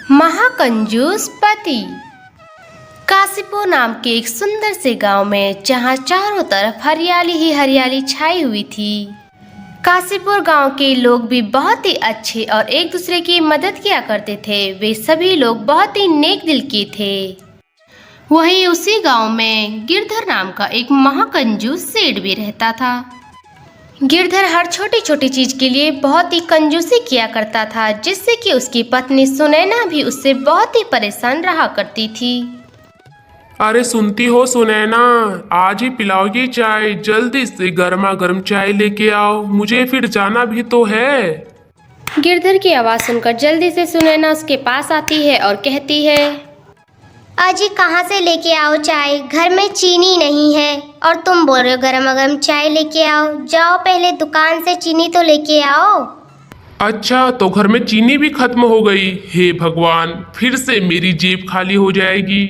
महाकंजूस पति। काशीपुर नाम के एक सुंदर से गांव में जहां चारों तरफ हरियाली ही हरियाली छाई हुई थी। काशीपुर गांव के लोग भी बहुत ही अच्छे और एक दूसरे की मदद किया करते थे। वे सभी लोग बहुत ही नेक दिल के थे। वहीं उसी गांव में गिरधर नाम का एक महाकंजूस सेठ भी रहता था। गिरधर हर छोटी छोटी चीज के लिए बहुत ही कंजूसी किया करता था, जिससे कि उसकी पत्नी सुनैना भी उससे बहुत ही परेशान रहा करती थी। अरे सुनती हो सुनैना, आज ही पिलाओगी चाय? जल्दी से गर्मा गर्म चाय लेके आओ, मुझे फिर जाना भी तो है। गिरधर की आवाज़ सुनकर जल्दी से सुनैना उसके पास आती है और कहती है, अजी कहाँ से लेके आओ चाय? घर में चीनी नहीं है और तुम बोल रहे हो गरम गरम चाय लेके आओ। जाओ पहले दुकान से चीनी तो लेके आओ। अच्छा, तो घर में चीनी भी खत्म हो गई? हे भगवान, फिर से मेरी जेब खाली हो जाएगी।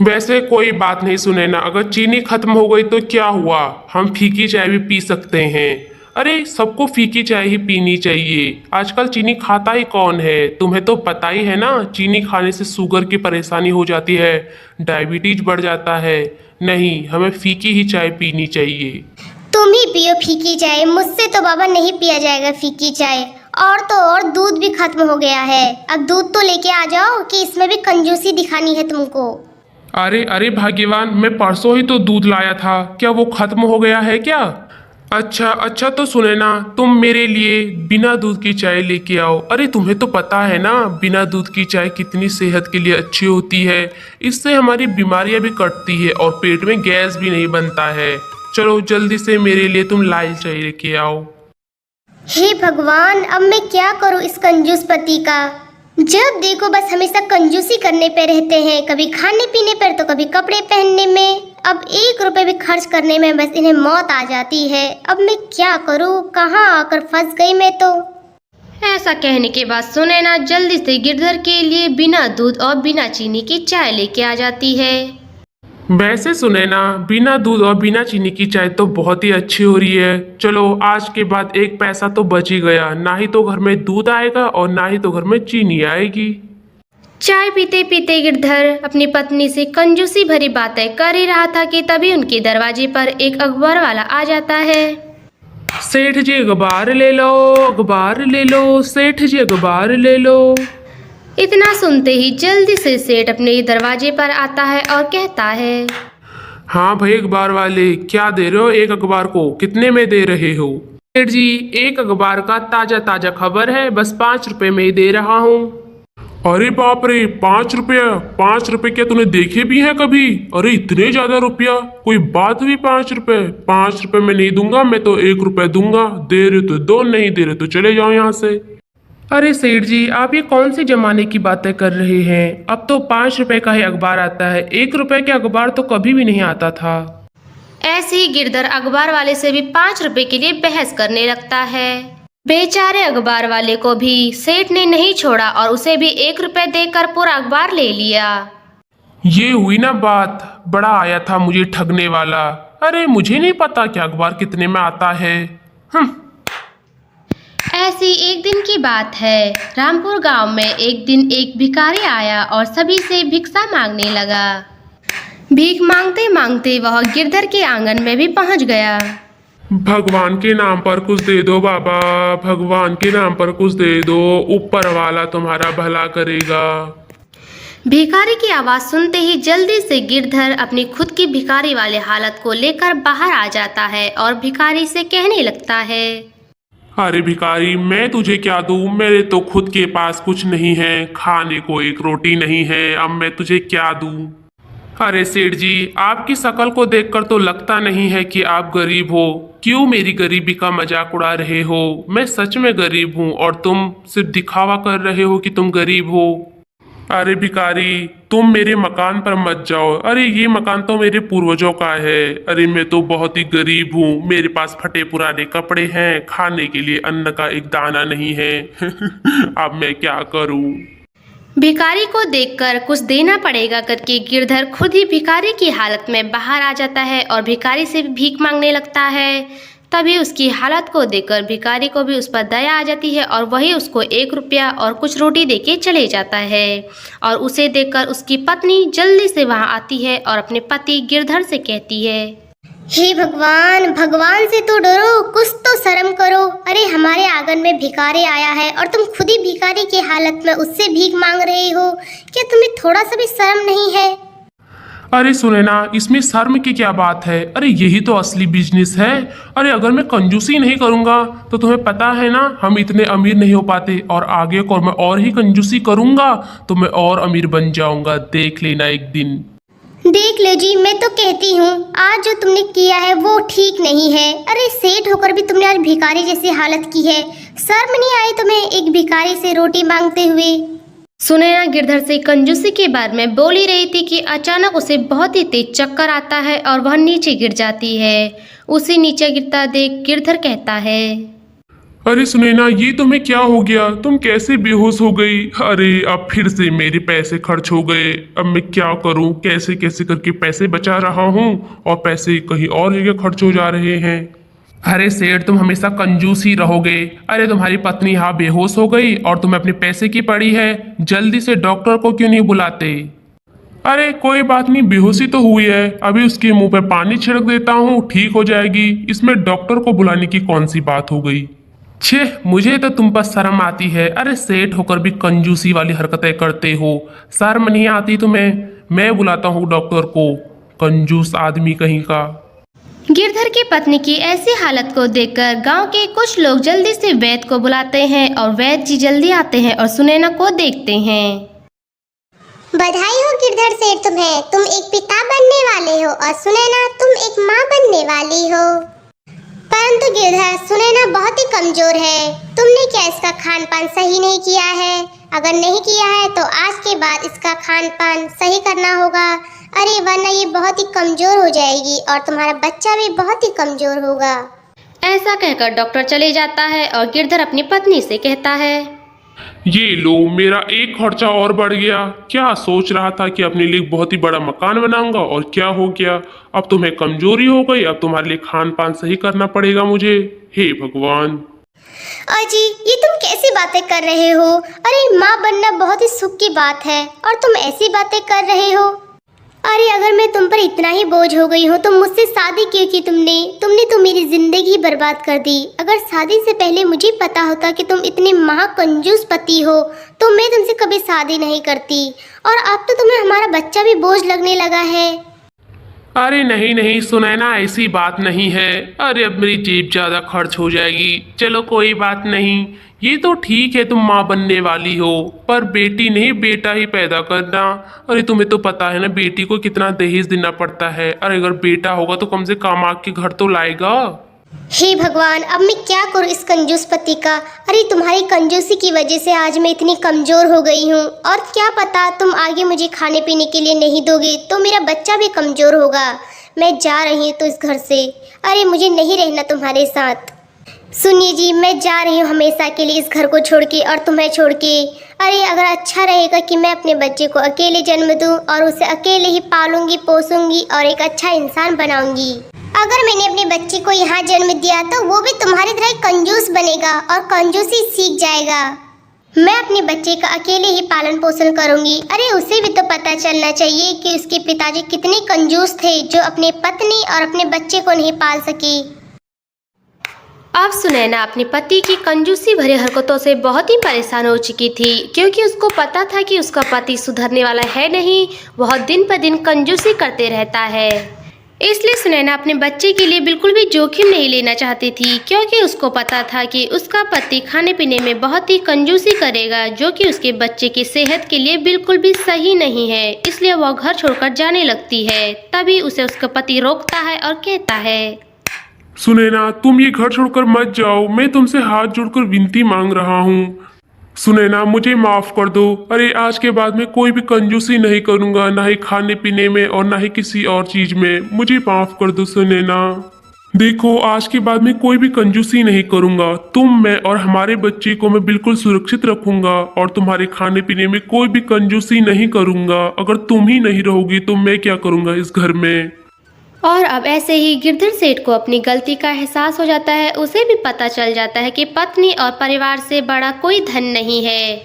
वैसे कोई बात नहीं सुनैना, अगर चीनी खत्म हो गई तो क्या हुआ, हम फीकी चाय भी पी सकते हैं। अरे सबको फीकी चाय ही पीनी चाहिए, आजकल चीनी खाता ही कौन है? तुम्हें तो पता ही है ना, चीनी खाने से शुगर की परेशानी हो जाती है, डायबिटीज बढ़ जाता है। नहीं, हमें फीकी ही चाय पीनी चाहिए। तुम ही पियो फीकी चाय, मुझसे तो बाबा नहीं पिया जाएगा फीकी चाय। और तो और दूध भी खत्म हो गया है, अब दूध तो लेके आ जाओ कि इसमें भी कंजूसी दिखानी है तुमको। अरे अरे भाग्यवान, मैं परसों ही तो दूध लाया था, क्या वो खत्म हो गया है क्या? अच्छा, तो सुनैना, तुम मेरे लिए बिना दूध की चाय लेके आओ। अरे तुम्हें तो पता है ना, बिना दूध की चाय कितनी सेहत के लिए अच्छी होती है। इससे हमारी बीमारियां भी कटती है और पेट में गैस भी नहीं बनता है। चलो जल्दी से मेरे लिए तुम लाल चाय लेके आओ। हे भगवान, अब मैं क्या करूं इस कंजूस पति का। जब देखो बस हमेशा कंजूसी करने पे रहते हैं, कभी खाने पीने पर तो कभी कपड़े पहनने में। अब 1 रुपए भी खर्च करने में बस इन्हें मौत आ जाती है। अब मैं क्या करूं, कहाँ आकर फंस गई मैं तो। ऐसा कहने के बाद सुनैना जल्दी से गिरधर के लिए बिना दूध और बिना चीनी की चाय लेके आ जाती है। वैसे सुनैना, बिना दूध और बिना चीनी की चाय तो बहुत ही अच्छी हो रही है। चलो आज के बाद 1 पैसा तो बच ही गया, ना ही तो घर में दूध आएगा और ना ही तो घर में चीनी आएगी। चाय पीते पीते गिरधर अपनी पत्नी से कंजूसी भरी बातें कर ही रहा था कि तभी उनके दरवाजे पर एक अखबार वाला आ जाता है। सेठ जी अखबार ले लो, अखबार ले लो, सेठ जी अखबार ले लो। इतना सुनते ही जल्दी से सेठ अपने दरवाजे पर आता है और कहता है, हाँ भाई अखबार वाले, क्या दे रहे हो? एक अखबार को कितने में दे रहे हो? सेठ जी, एक अखबार का ताजा ताजा खबर है, बस 5 रुपए में ही दे रहा हूँ। अरे बाप रे, 5 रुपया? 5 रुपए क्या तूने देखे भी हैं कभी? अरे इतने ज्यादा रुपया, कोई बात हुई 5 रुपए? 5 रुपए में नहीं दूंगा, मैं तो 1 रुपए दूंगा। दे रहे तो दो, नहीं दे रहे तो चले जाओ यहाँ से। अरे सेठ जी, आप ये कौन से जमाने की बातें कर रहे हैं? अब तो 5 रुपए का ही अखबार आता है, 1 रुपए के अखबार तो कभी भी नहीं आता था। ऐसे ही गिरधर अखबार वाले से भी 5 रुपए के लिए बहस करने लगता है। बेचारे अखबार वाले को भी सेठ ने नहीं छोड़ा और उसे भी 1 रुपए देकर पूरा अखबार ले लिया। ये हुई ना बात, बड़ा आया था मुझे ठगने वाला। अरे मुझे नहीं पता कि अखबार कितने में आता है। ऐसी एक दिन की बात है, रामपुर गांव में एक दिन एक भिखारी आया और सभी से भिक्षा मांगने लगा। भीख मांगते मांगते वह गिरधर के आंगन में भी पहुंच गया। भगवान के नाम पर कुछ दे दो बाबा, भगवान के नाम पर कुछ दे दो, ऊपर वाला तुम्हारा भला करेगा। भिखारी की आवाज सुनते ही जल्दी से गिरधर अपनी खुद की भिखारी वाले हालत को लेकर बाहर आ जाता है और भिखारी से कहने लगता है, अरे भिखारी, मैं तुझे क्या दूं? मेरे तो खुद के पास कुछ नहीं है, खाने को 1 रोटी नहीं है, अब मैं तुझे क्या दूं? अरे सेठ जी, आपकी शक्ल को देखकर तो लगता नहीं है कि आप गरीब हो। क्यों मेरी गरीबी का मजाक उड़ा रहे हो? मैं सच में गरीब हूँ और तुम सिर्फ दिखावा कर रहे हो कि तुम गरीब हो। अरे भिखारी, तुम मेरे मकान पर मत जाओ। अरे ये मकान तो मेरे पूर्वजों का है। अरे मैं तो बहुत ही गरीब हूँ, मेरे पास फटे पुराने कपड़े हैं, खाने के लिए अन्न का एक दाना नहीं है। अब मैं क्या करूँ? भिखारी को देखकर कुछ देना पड़ेगा करके गिरधर खुद ही भिखारी की हालत में बाहर आ जाता है और भिखारी से भी भीख मांगने लगता है। तभी उसकी हालत को देखकर भिखारी को भी उस पर दया आ जाती है और वही उसको 1 रुपया और कुछ रोटी देके चले जाता है। और उसे देखकर उसकी पत्नी जल्दी से वहां आती है और अपने पति गिरधर से कहती है, हे भगवान, भगवान से तो डरो, कुछ तो शर्म करो। अरे हमारे आंगन में भिखारी आया है और तुम खुद ही भिखारी की हालत में उससे भीख मांग रहे हो। क्या तुम्हें थोड़ा सा भी शर्म नहीं है? अरे सुनैना, इसमें शर्म की क्या बात है? अरे यही तो असली बिजनेस है। अरे अगर मैं कंजूसी नहीं करूंगा तो तुम्हें पता है ना, हम इतने अमीर नहीं हो पाते, और आगे को मैं और ही कंजूसी करूंगा तो मैं और अमीर बन जाऊंगा। देख लेना एक दिन। देख लो जी, मैं तो कहती हूँ आज जो तुमने किया है वो ठीक नहीं है। अरे सेठ होकर भी तुमने आज भिखारी जैसी हालत की है। शर्म नहीं आई तुम्हें एक भिखारी से रोटी मांगते हुए? सुनैना गिरधर से कंजूसी के बारे में बोल ही रही थी कि अचानक उसे बहुत ही तेज चक्कर आता है और वह नीचे गिर जाती है। उसे नीचे गिरता देख गिरधर कहता है, अरे सुनैना, ये तुम्हें क्या हो गया? तुम कैसे बेहोश हो गई? अरे अब फिर से मेरे पैसे खर्च हो गए। अब मैं क्या करूं? कैसे कैसे करके पैसे बचा रहा हूं और पैसे कहीं और जगह खर्च हो जा रहे हैं। अरे सेठ, तुम हमेशा कंजूस ही रहोगे। अरे तुम्हारी पत्नी यहाँ बेहोश हो गई और तुम्हें अपने पैसे की पड़ी है। जल्दी से डॉक्टर को क्यों नहीं बुलाते? अरे कोई बात नहीं, बेहोशी तो हुई है, अभी उसके मुंह पे पानी छिड़क देता हूँ, ठीक हो जाएगी। इसमें डॉक्टर को बुलाने की कौन सी बात हो गई? छे, मुझे तो तुम पर शर्म आती है। अरे सेठ होकर भी कंजूसी वाली हरकतें करते हो, शर्म नहीं आती तुम्हें? मैं बुलाता हूँ डॉक्टर को, कंजूस आदमी कहीं का। गिरधर की पत्नी की ऐसी हालत को देखकर गांव के कुछ लोग जल्दी से वैद्य को बुलाते हैं और वैद्य जी जल्दी आते हैं और सुनैना को देखते हैं। बधाई हो गिरधर सेठ तुम्हें, तुम एक पिता बनने वाले हो और सुनैना तुम एक माँ बनने वाली हो। परंतु गिरधर, सुनैना बहुत ही कमजोर है। तुमने क्या इसका खान पान सही नहीं किया है? अगर नहीं किया है तो आज के बाद इसका खान पान सही करना होगा। अरे वरना ये बहुत ही कमजोर हो जाएगी और तुम्हारा बच्चा भी बहुत ही कमजोर होगा। ऐसा कहकर डॉक्टर चले जाता है और गिरधर अपनी पत्नी से कहता है, ये लो, मेरा एक खर्चा और बढ़ गया। क्या सोच रहा था कि अपने लिए बहुत ही बड़ा मकान बनाऊंगा, और क्या हो गया? अब तुम्हें कमजोरी हो गई, अब तुम्हारे लिए खान पान सही करना पड़ेगा मुझे। हे भगवान। अजी, ये तुम कैसी बातें कर रहे हो? अरे माँ बनना बहुत ही सुख की बात है और तुम ऐसी बातें कर रहे हो। अरे अगर मैं तुम पर इतना ही बोझ हो गई हूँ तो मुझसे शादी क्यों की तुमने तो मेरी जिंदगी बर्बाद कर दी। अगर शादी से पहले मुझे पता होता कि तुम इतने महाकंजूस पति हो तो मैं तुमसे कभी शादी नहीं करती। और अब तो तुम्हें हमारा बच्चा भी बोझ लगने लगा है। अरे नहीं नहीं सुनैना, ऐसी बात नहीं है। अरे अब मेरी जेब ज्यादा खर्च हो जाएगी। चलो कोई बात नहीं, ये तो ठीक है तुम माँ बनने वाली हो, पर बेटी नहीं बेटा ही पैदा करना। अरे तुम्हें तो पता है ना बेटी को कितना दहेज देना पड़ता है। अरे अगर बेटा होगा तो कम से कम आके घर तो लाएगा। हे भगवान, अब मैं क्या करूं इस कंजूस पति का। अरे तुम्हारी कंजूसी की वजह से आज मैं इतनी कमजोर हो गई हूँ, और क्या पता तुम आगे मुझे खाने पीने के लिए नहीं दोगे तो मेरा बच्चा भी कमजोर होगा। मैं जा रही हूँ तो इस घर से। अरे मुझे नहीं रहना तुम्हारे साथ। सुनिए जी, मैं जा रही हूँ हमेशा के लिए इस घर को छोड़ के और तुम्हें छोड़ के। अरे अगर अच्छा रहेगा कि मैं अपने बच्चे को अकेले जन्म दूँ और उसे अकेले ही पालूंगी पोसूंगी और एक अच्छा इंसान बनाऊंगी। अगर मैंने अपने बच्चे को यहाँ जन्म दिया तो वो भी तुम्हारी तरह कंजूस बनेगा और कंजूसी सीख जाएगा। मैं अपने बच्चे का अकेले ही पालन पोषण करूंगी। अरे उसे भी तो पता चलना चाहिए कि उसके पिताजी कितने कंजूस थे जो अपने पत्नी और अपने बच्चे को नहीं पाल सके। अब सुनैना अपने पति की कंजूसी भरी हरकतों से बहुत ही परेशान हो चुकी थी, क्योंकि उसको पता था कि उसका पति सुधरने वाला है नहीं, वह दिन पर दिन कंजूसी करते रहता है। इसलिए सुनैना अपने बच्चे के लिए बिल्कुल भी जोखिम नहीं लेना चाहती थी, क्योंकि उसको पता था कि उसका पति खाने पीने में बहुत ही कंजूसी करेगा, जो कि उसके बच्चे की सेहत के लिए बिल्कुल भी सही नहीं है। इसलिए वह घर छोड़कर जाने लगती है। तभी उसे उसका पति रोकता है और कहता है, सुनैना, तुम ये घर छोड़कर मत जाओ। मैं तुमसे हाथ जोड़कर विनती मांग रहा हूँ। सुनैना, मुझे माफ कर दो। अरे आज के बाद मैं कोई भी कंजूसी नहीं करूँगा, ना ही खाने पीने में और ना ही किसी और चीज में। मुझे माफ कर दो सुनैना। देखो, आज के बाद मैं कोई भी कंजूसी नहीं करूँगा। तुम, मैं और हमारे बच्चे को मैं बिल्कुल सुरक्षित रखूँगा और तुम्हारे खाने पीने में कोई भी कंजूसी नहीं करूँगा। अगर तुम ही नहीं रहोगी तो मैं क्या करूँगा इस घर में। और अब ऐसे ही गिरधर सेठ को अपनी गलती का एहसास हो जाता है। उसे भी पता चल जाता है कि पत्नी और परिवार से बड़ा कोई धन नहीं है।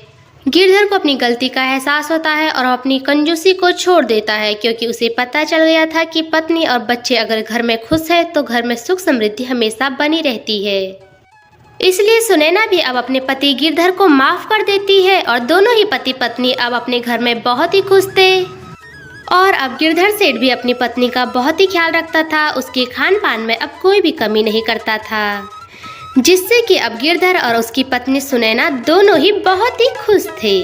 गिरधर को अपनी गलती का एहसास होता है और अपनी कंजूसी को छोड़ देता है, क्योंकि उसे पता चल गया था कि पत्नी और बच्चे अगर घर में खुश है तो घर में सुख समृद्धि हमेशा बनी रहती है। इसलिए सुनैना भी अब अपने पति गिरधर को माफ कर देती है और दोनों ही पति पत्नी अब अपने घर में बहुत ही खुश थे। और अब गिरधर सेठ भी अपनी पत्नी का बहुत ही ख्याल रखता था। उसके खान पान में अब कोई भी कमी नहीं करता था, जिससे कि अब गिरधर और उसकी पत्नी सुनैना दोनों ही बहुत ही खुश थे।